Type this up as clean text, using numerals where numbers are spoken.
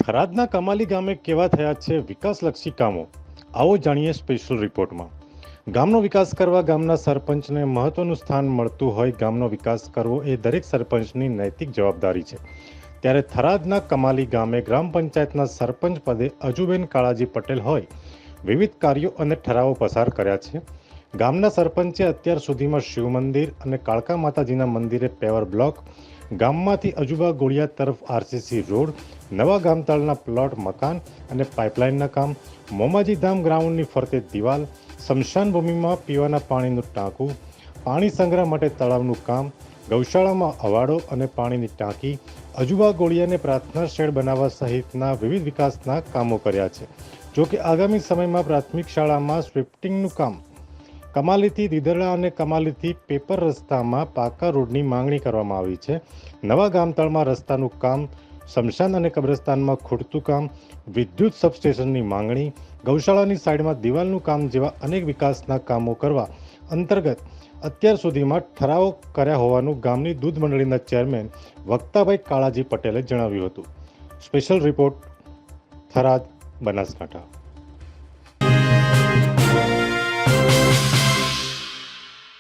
થરાદના કમાલી ગામે કેવા થયા છે વિકાસલક્ષી કામો? આવો જાણીએ સ્પેશિયલ રિપોર્ટમાં. ગામનો વિકાસ કરવા ગામના સરપંચને મહત્વનું સ્થાન મળતું હોય ગામનો વિકાસ કરવો એ દરેક સરપંચની નૈતિક જવાબદારી છે. ત્યારે થરાદના કમાલી ગામે ગ્રામ પંચાયતના સરપંચ પદે અજુબેન કાળાજી પટેલ હોય વિવિધ કાર્યો અને ઠરાવો પસાર કર્યા છે. ગામના સરપંચે અત્યાર સુધીમાં શિવ મંદિર અને કાળકા માતાજીના મંદિરે પેવર બ્લોક, ગામમાંથી અજુબા ગોળિયા તરફ આરસીસી રોડ, નવા ગામતાળના પ્લોટ મકાન અને પાઇપલાઇનના કામ, મોમાજી ધામ ગ્રાઉન્ડની ફરતે દિવાલ, સ્મશાન ભૂમિમાં પીવાના પાણીનું ટાંકું, પાણી સંગ્રહ માટે તળાવનું કામ, ગૌશાળામાં અવાડો અને પાણીની ટાંકી, અજુબા ગોળિયાને પ્રાર્થના શેડ બનાવવા સહિતના વિવિધ વિકાસના કામો કર્યા છે. જોકે આગામી સમયમાં પ્રાથમિક શાળામાં સ્વિફ્ટિંગનું કામ, કમાલીથી દીદરડા અને કમાલીથી પેપર રસ્તામાં પાકા રોડની માંગણી કરવામાં આવી છે. નવા ગામતળમાં રસ્તાનું કામ, સ્મશાન અને કબ્રસ્તાનમાં ખૂટતું કામ, વિદ્યુત સબસ્ટેશનની માંગણી, ગૌશાળાની સાઈડમાં દિવાલનું કામ જેવા અનેક વિકાસના કામો કરવા અંતર્ગત અત્યાર સુધીમાં ઠરાવો કર્યા હોવાનું ગામની દૂધ મંડળીના ચેરમેન વક્તાભાઈ કાળાજી પટેલે જણાવ્યું હતું. Special report, Tharad, Banaskantha.